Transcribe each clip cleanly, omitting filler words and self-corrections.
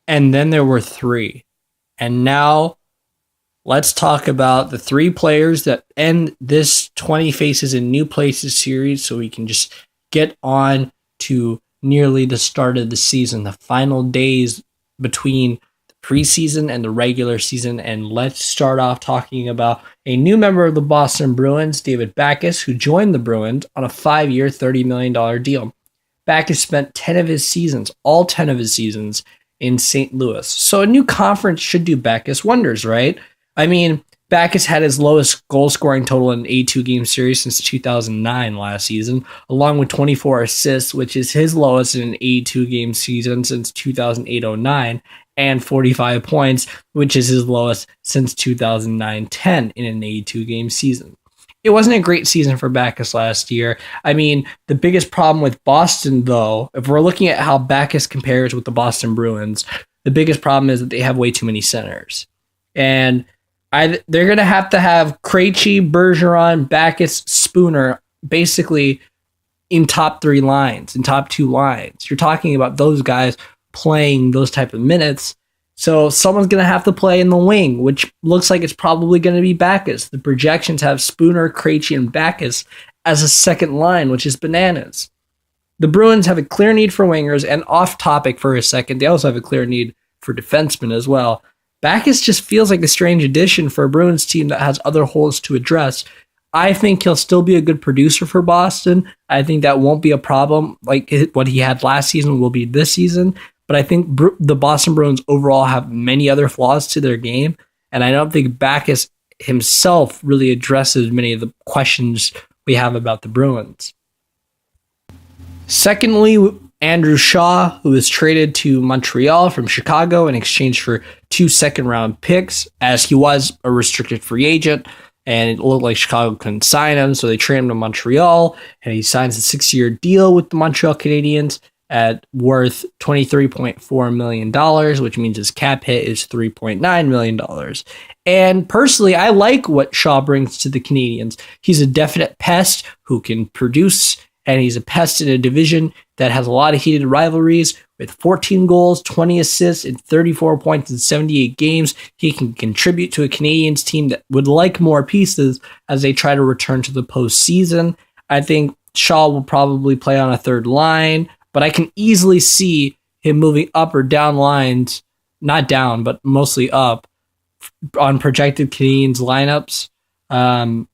and then there were three. And now let's talk about the three players that end this 20 Faces in New Places series so we can just get on to nearly the start of the season, the final days between the preseason and the regular season. And let's start off talking about a new member of the Boston Bruins, David Backes, who joined the Bruins on a 5-year, $30 million deal. Backes spent 10 of his seasons, all 10 of his seasons, in St. Louis. So a new conference should do Backes wonders, right? I mean, Backes had his lowest goal scoring total in an 82 game series since 2009 last season, along with 24 assists, which is his lowest in an 82 game season since 2008-09, and 45 points, which is his lowest since 2009-10 in an 82 game season. It wasn't a great season for Backes last year. I mean, the biggest problem with Boston, though, if we're looking at how Backes compares with the Boston Bruins, the biggest problem is that they have way too many centers. And they're going to have Krejci, Bergeron, Backes, Spooner, basically in top three lines, in top two lines. You're talking about those guys playing those type of minutes. So someone's going to have to play in the wing, which looks like it's probably going to be Backes. The projections have Spooner, Krejci, and Backes as a second line, which is bananas. The Bruins have a clear need for wingers, and off topic for a second, they also have a clear need for defensemen as well. Backes just feels like a strange addition for a Bruins team that has other holes to address. I think he'll still be a good producer for Boston. I think that won't be a problem like what he had last season will be this season. But I think the Boston Bruins overall have many other flaws to their game. And I don't think Backes himself really addresses many of the questions we have about the Bruins. Secondly, Andrew Shaw, who was traded to Montreal from Chicago in exchange for 2 second-round picks, as he was a restricted free agent, and it looked like Chicago couldn't sign him, so they traded him to Montreal, and he signs a 6-year deal with the Montreal Canadiens at worth $23.4 million, which means his cap hit is $3.9 million. And personally, I like what Shaw brings to the Canadiens. He's a definite pest who can produce, and he's a pest in a division that has a lot of heated rivalries. With 14 goals, 20 assists, and 34 points in 78 games, he can contribute to a Canadiens team that would like more pieces as they try to return to the postseason. I think Shaw will probably play on a third line, but I can easily see him moving up or down lines, not down, but mostly up, on projected Canadiens lineups.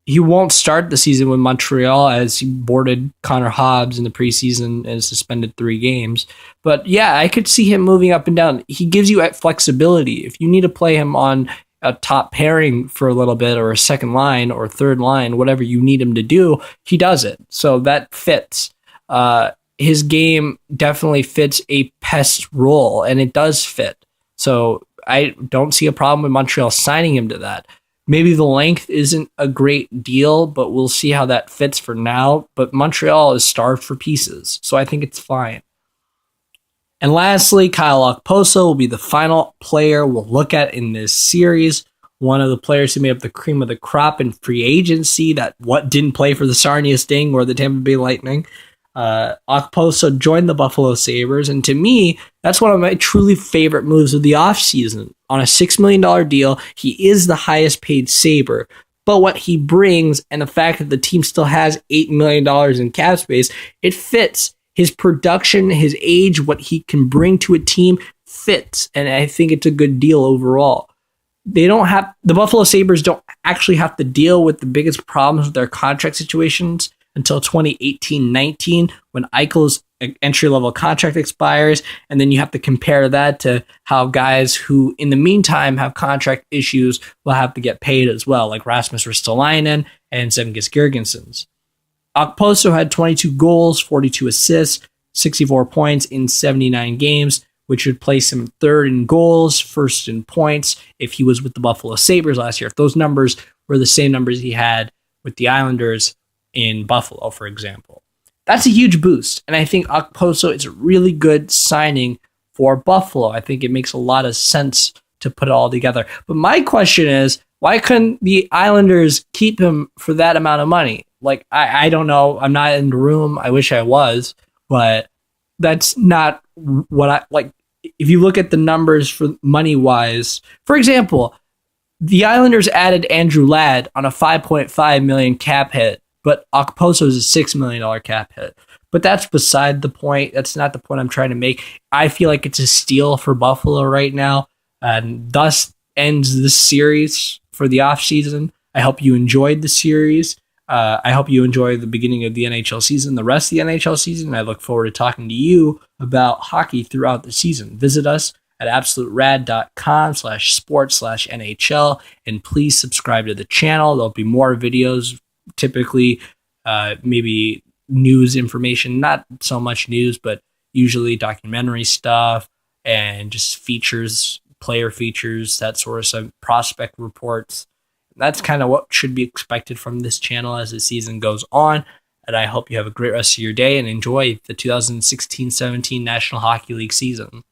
He won't start the season with Montreal as he boarded Connor Hobbs in the preseason and suspended 3 games. But yeah, I could see him moving up and down. He gives you flexibility. If you need to play him on a top pairing for a little bit or a second line or third line, whatever you need him to do, he does it. So that fits. His game definitely fits a pest role, and it does fit. So I don't see a problem with Montreal signing him to that. Maybe the length isn't a great deal, but we'll see how that fits for now. But Montreal is starved for pieces, so I think it's fine. And lastly, Kyle Okposo will be the final player we'll look at in this series. One of the players who made up the cream of the crop in free agency that didn't play for the Sarnia Sting or the Tampa Bay Lightning. Okposo joined the Buffalo Sabres, and to me, that's one of my truly favorite moves of the offseason. On a $6 million deal, he is the highest paid Sabre, but what he brings and the fact that the team still has $8 million in cap space, it fits. His production, his age, what he can bring to a team fits, and I think it's a good deal overall. The Buffalo Sabres don't actually have to deal with the biggest problems with their contract situations until 2018-19 when Eichel's entry-level contract expires, and then you have to compare that to how guys who, in the meantime, have contract issues will have to get paid as well, like Rasmus Ristolainen and Zemgus Girgensons. Okposo had 22 goals, 42 assists, 64 points in 79 games, which would place him third in goals, first in points if he was with the Buffalo Sabres last year. If those numbers were the same numbers he had with the Islanders in Buffalo, for example. That's a huge boost, and I think Okposo is a really good signing for Buffalo. I think it makes a lot of sense to put it all together. But my question is, why couldn't the Islanders keep him for that amount of money? Like, I don't know. I'm not in the room. I wish I was, but that's not what I like. if you look at the numbers for money wise, for example, the Islanders added Andrew Ladd on a $5.5 million cap hit, but Okposo is a $6 million cap hit. But that's beside the point. That's not the point I'm trying to make. I feel like it's a steal for Buffalo right now, and thus ends this series for the offseason. I hope you enjoyed the series. I hope you enjoy the beginning of the NHL season, the rest of the NHL season. I look forward to talking to you about hockey throughout the season. Visit us at absoluterad.com/sports/NHL, and please subscribe to the channel. There'll be more videos, typically maybe news information, not so much news, but usually documentary stuff and just features, player features, that sort of stuff, prospect reports. That's kind of what should be expected from this channel as the season goes on. And I hope you have a great rest of your day and enjoy the 2016-17 National Hockey League season.